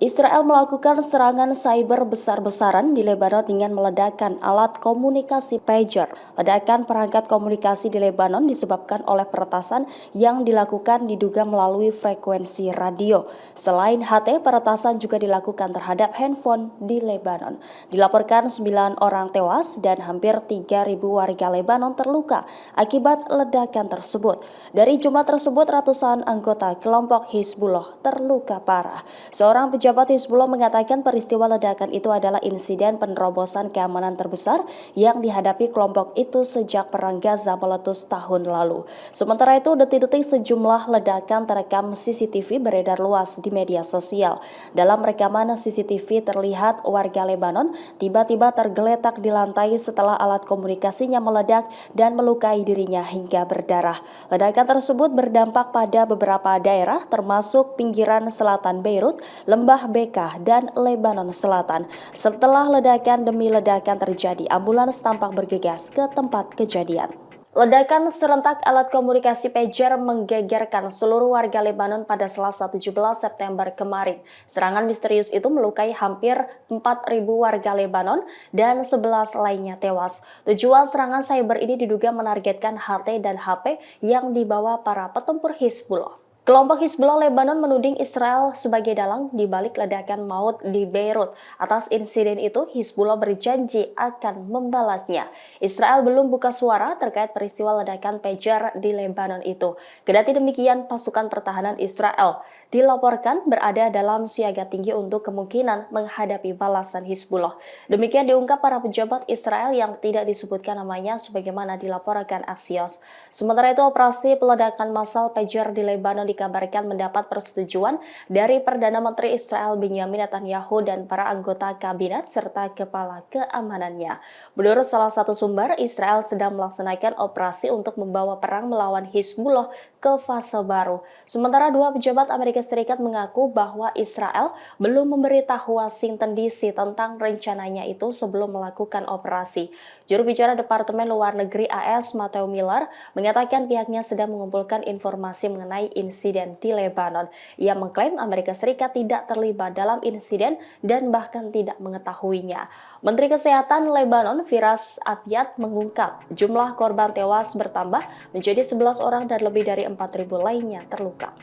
Israel melakukan serangan cyber besar-besaran di Lebanon dengan meledakkan alat komunikasi pager. Ledakan perangkat komunikasi di Lebanon disebabkan oleh peretasan yang dilakukan diduga melalui frekuensi radio. Selain HT, peretasan juga dilakukan terhadap handphone di Lebanon. Dilaporkan 9 orang tewas dan hampir 3.000 warga Lebanon terluka akibat ledakan tersebut. Dari jumlah tersebut, ratusan anggota kelompok Hizbullah terluka parah. Seorang pejabat Hizbullah mengatakan peristiwa ledakan itu adalah insiden penerobosan keamanan terbesar yang dihadapi kelompok itu sejak Perang Gaza meletus tahun lalu. Sementara itu, detik-detik sejumlah ledakan terekam CCTV beredar luas di media sosial. Dalam rekaman CCTV terlihat warga Lebanon tiba-tiba tergeletak di lantai setelah alat komunikasinya meledak dan melukai dirinya hingga berdarah. Ledakan tersebut berdampak pada beberapa daerah termasuk pinggiran selatan Beirut, Lembah Bekaa, dan Lebanon Selatan. Setelah ledakan demi ledakan terjadi, ambulans tampak bergegas ke tempat kejadian. Ledakan serentak alat komunikasi pager menggegerkan seluruh warga Lebanon pada Selasa 17 September kemarin. Serangan misterius itu melukai hampir 4.000 warga Lebanon dan 11 lainnya tewas. Tujuan serangan cyber ini diduga menargetkan HT dan HP yang dibawa para petempur Hizbullah. Kelompok Hizbullah Lebanon menuding Israel sebagai dalang di balik ledakan maut di Beirut. Atas insiden itu, Hizbullah berjanji akan membalasnya. Israel belum buka suara terkait peristiwa ledakan pager di Lebanon itu. Kendati demikian, pasukan pertahanan Israel dilaporkan berada dalam siaga tinggi untuk kemungkinan menghadapi balasan Hizbullah. Demikian diungkap para pejabat Israel yang tidak disebutkan namanya sebagaimana dilaporkan Axios. Sementara itu, operasi peledakan massal pager di Lebanon dikabarkan mendapat persetujuan dari Perdana Menteri Israel Benjamin Netanyahu dan para anggota kabinet serta kepala keamanannya. Menurut salah satu sumber, Israel sedang melaksanakan operasi untuk membawa perang melawan Hizbullah ke fase baru. Sementara dua pejabat Amerika Serikat mengaku bahwa Israel belum memberitahu Washington DC tentang rencananya itu sebelum melakukan operasi. Juru bicara Departemen Luar Negeri AS, Matthew Miller, mengatakan pihaknya sedang mengumpulkan informasi mengenai insiden di Lebanon. Ia mengklaim Amerika Serikat tidak terlibat dalam insiden dan bahkan tidak mengetahuinya. Menteri Kesehatan Lebanon, Firas Abyad, mengungkap jumlah korban tewas bertambah menjadi 11 orang dan lebih dari 4.000 lainnya terluka.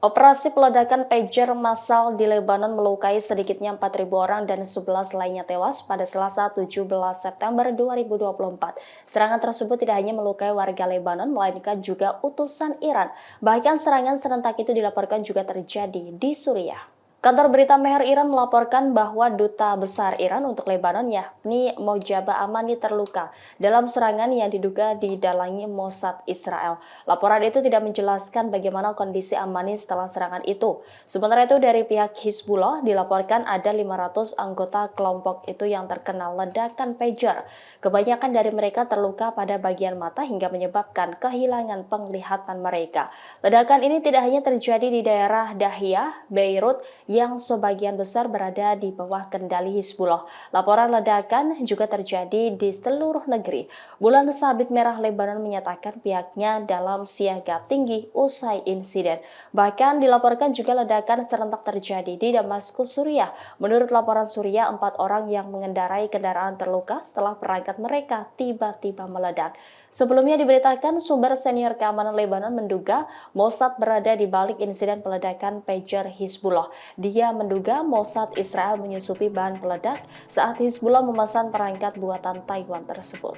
Operasi peledakan pager massal di Lebanon melukai sedikitnya 4.000 orang dan 11 lainnya tewas pada Selasa 17 September 2024. Serangan tersebut tidak hanya melukai warga Lebanon, melainkan juga utusan Iran. Bahkan serangan serentak itu dilaporkan juga terjadi di Suriah. Kantor berita Mehr Iran melaporkan bahwa Duta Besar Iran untuk Lebanon yakni Mojaba Amani terluka dalam serangan yang diduga didalangi Mossad Israel. Laporan itu tidak menjelaskan bagaimana kondisi Amani setelah serangan itu. Sementara itu dari pihak Hizbullah dilaporkan ada 500 anggota kelompok itu yang terkena ledakan pager. Kebanyakan dari mereka terluka pada bagian mata hingga menyebabkan kehilangan penglihatan mereka. Ledakan ini tidak hanya terjadi di daerah Dahiyah, Beirut, yang sebagian besar berada di bawah kendali Hizbullah. Laporan ledakan juga terjadi di seluruh negeri. Bulan Sabit Merah Lebanon menyatakan pihaknya dalam siaga tinggi usai insiden. Bahkan dilaporkan juga ledakan serentak terjadi di Damaskus, Suriah. Menurut laporan Suriah, 4 orang yang mengendarai kendaraan terluka setelah perangkat mereka tiba-tiba meledak. Sebelumnya diberitakan sumber senior keamanan Lebanon menduga Mossad berada di balik insiden peledakan pager Hizbullah. Dia menduga Mossad Israel menyusupi bahan peledak saat Hizbullah memesan perangkat buatan Taiwan tersebut.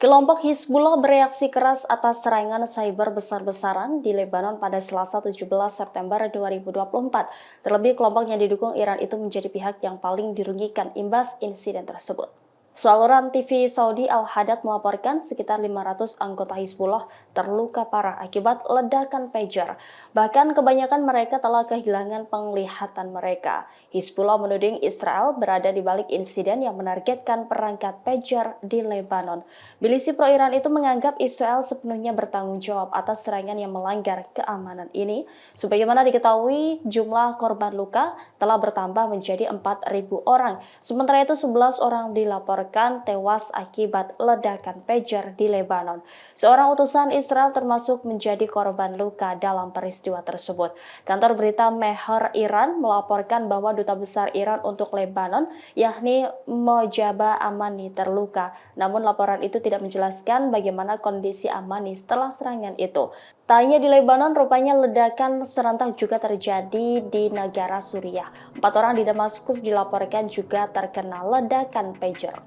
Kelompok Hizbullah bereaksi keras atas serangan cyber besar-besaran di Lebanon pada Selasa 17 September 2024. Terlebih kelompok yang didukung Iran itu menjadi pihak yang paling dirugikan imbas insiden tersebut. Saluran TV Saudi Al-Hadad melaporkan sekitar 500 anggota Hizbullah terluka parah akibat ledakan pager. Bahkan kebanyakan mereka telah kehilangan penglihatan mereka. Hizbullah menuding Israel berada di balik insiden yang menargetkan perangkat pager di Lebanon. Milisi pro-Iran itu menganggap Israel sepenuhnya bertanggung jawab atas serangan yang melanggar keamanan ini. Sebagaimana diketahui, jumlah korban luka telah bertambah menjadi 4.000 orang. Sementara itu 11 orang dilaporkan tewas akibat ledakan pager di Lebanon. Seorang utusan Israel termasuk menjadi korban luka dalam peristiwa tersebut. Kantor berita Mehr Iran melaporkan bahwa Duta Besar Iran untuk Lebanon, yakni Mojaba Amani, terluka. Namun laporan itu tidak menjelaskan bagaimana kondisi Amani setelah serangan itu. Tak hanya di Lebanon, rupanya ledakan serentak juga terjadi di negara Suriah. 4 orang di Damaskus dilaporkan juga terkena ledakan pager.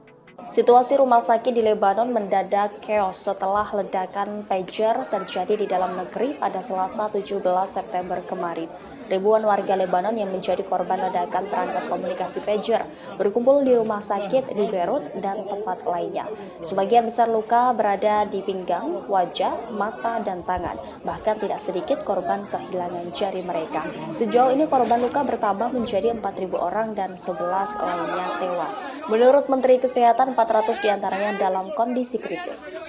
Situasi rumah sakit di Lebanon mendadak keos setelah ledakan pager terjadi di dalam negeri pada Selasa 17 September kemarin. Ribuan warga Lebanon yang menjadi korban ledakan perangkat komunikasi pager berkumpul di rumah sakit di Beirut dan tempat lainnya. Sebagian besar luka berada di pinggang, wajah, mata, dan tangan. Bahkan tidak sedikit korban kehilangan jari mereka. Sejauh ini korban luka bertambah menjadi 4.000 orang dan 11 lainnya tewas. Menurut Menteri Kesehatan, 400 diantaranya dalam kondisi kritis.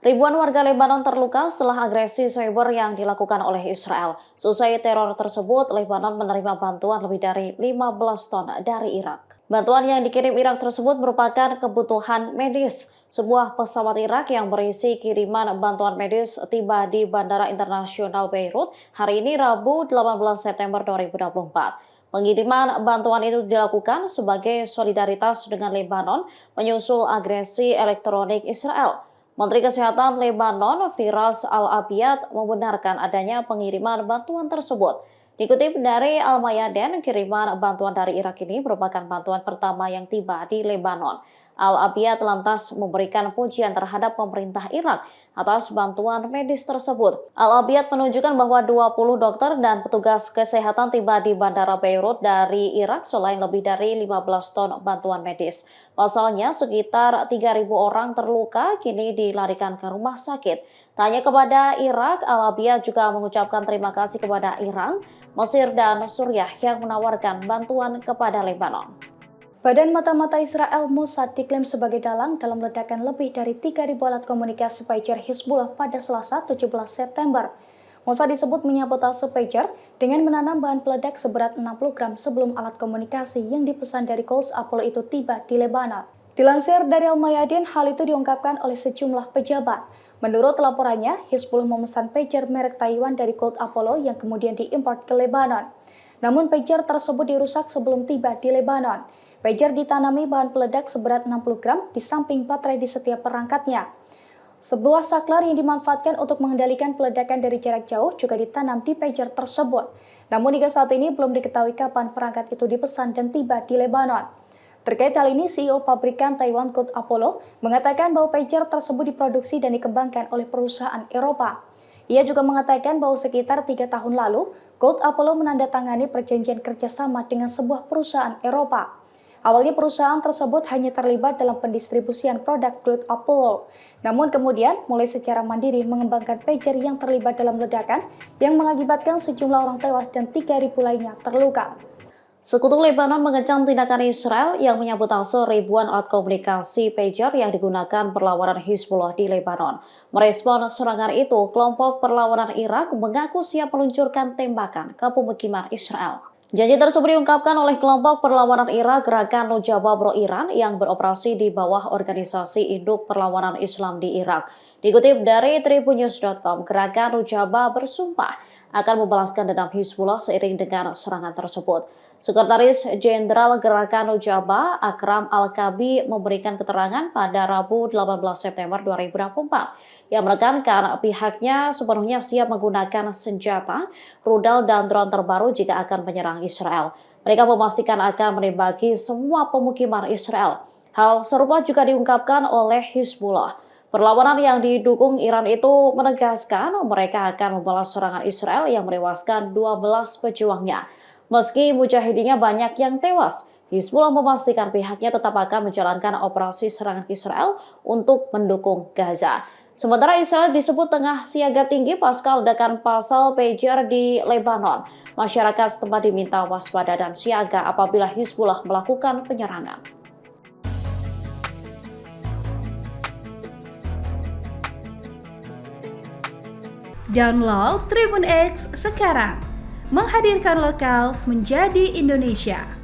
Ribuan warga Lebanon terluka setelah agresi cyber yang dilakukan oleh Israel. Seusai teror tersebut, Lebanon menerima bantuan lebih dari 15 ton dari Irak. Bantuan yang dikirim Irak tersebut merupakan kebutuhan medis. Sebuah pesawat Irak yang berisi kiriman bantuan medis tiba di Bandara Internasional Beirut hari ini Rabu 18 September 2024. Pengiriman bantuan itu dilakukan sebagai solidaritas dengan Lebanon menyusul agresi elektronik Israel. Menteri Kesehatan Lebanon, Firas Al-Abiad, membenarkan adanya pengiriman bantuan tersebut. Dikutip dari Al-Mayadin, kiriman bantuan dari Irak ini merupakan bantuan pertama yang tiba di Lebanon. Al-Abiad lantas memberikan pujian terhadap pemerintah Irak atas bantuan medis tersebut. Al-Abiad menunjukkan bahwa 20 dokter dan petugas kesehatan tiba di Bandara Beirut dari Irak selain lebih dari 15 ton bantuan medis. Pasalnya, sekitar 3.000 orang terluka kini dilarikan ke rumah sakit. Tanya kepada Irak, Al-Abiad juga mengucapkan terima kasih kepada Iran, Mesir, dan Suriah yang menawarkan bantuan kepada Lebanon. Badan Mata-Mata Israel Mossad diklaim sebagai dalang dalam ledakan lebih dari 3.000 alat komunikasi pager Hizbullah pada Selasa 17 September. Mossad disebut menyabotase pager dengan menanam bahan peledak seberat 60 gram sebelum alat komunikasi yang dipesan dari Colt Apollo itu tiba di Lebanon. Dilansir dari Al-Mayadin, hal itu diungkapkan oleh sejumlah pejabat. Menurut laporannya, Hizbullah memesan pager merek Taiwan dari Colt Apollo yang kemudian diimpor ke Lebanon. Namun pager tersebut dirusak sebelum tiba di Lebanon. Pager ditanami bahan peledak seberat 60 gram di samping baterai di setiap perangkatnya. Sebuah saklar yang dimanfaatkan untuk mengendalikan peledakan dari jarak jauh juga ditanam di pager tersebut. Namun hingga saat ini belum diketahui kapan perangkat itu dipesan dan tiba di Lebanon. Terkait hal ini, CEO pabrikan Taiwan Colt Apollo mengatakan bahwa pager tersebut diproduksi dan dikembangkan oleh perusahaan Eropa. Ia juga mengatakan bahwa sekitar 3 tahun lalu, Colt Apollo menandatangani perjanjian kerjasama dengan sebuah perusahaan Eropa. Awalnya perusahaan tersebut hanya terlibat dalam pendistribusian produk Cloud Apollo. Namun kemudian mulai secara mandiri mengembangkan pager yang terlibat dalam ledakan yang mengakibatkan sejumlah orang tewas dan 3.000 lainnya terluka. Sekutu Lebanon mengecam tindakan Israel yang menyabotase ribuan alat komunikasi pager yang digunakan perlawanan Hizbullah di Lebanon. Merespon serangan itu, kelompok perlawanan Irak mengaku siap meluncurkan tembakan ke pemukiman Israel. Janji tersebut diungkapkan oleh kelompok perlawanan Irak Gerakan Nujabah Pro-Iran yang beroperasi di bawah organisasi induk perlawanan Islam di Irak. Dikutip dari tribunnews.com, Gerakan Nujabah bersumpah akan membalaskan dendam Hizbullah seiring dengan serangan tersebut. Sekretaris Jenderal Gerakan Nujabah Akram Al-Kabi memberikan keterangan pada Rabu 18 September 2024 yang menekankan pihaknya sepenuhnya siap menggunakan senjata, rudal, dan drone terbaru jika akan menyerang Israel. Mereka memastikan akan menembaki semua pemukiman Israel. Hal serupa juga diungkapkan oleh Hizbullah. Perlawanan yang didukung Iran itu menegaskan mereka akan membalas serangan Israel yang menewaskan 12 pejuangnya. Meski mujahidinnya banyak yang tewas, Hizbullah memastikan pihaknya tetap akan menjalankan operasi serangan Israel untuk mendukung Gaza. Sementara Israel disebut tengah siaga tinggi pasca ledakan pasal pager di Lebanon. Masyarakat setempat diminta waspada dan siaga apabila Hizbullah melakukan penyerangan. Download Tribun X sekarang, menghadirkan lokal menjadi Indonesia.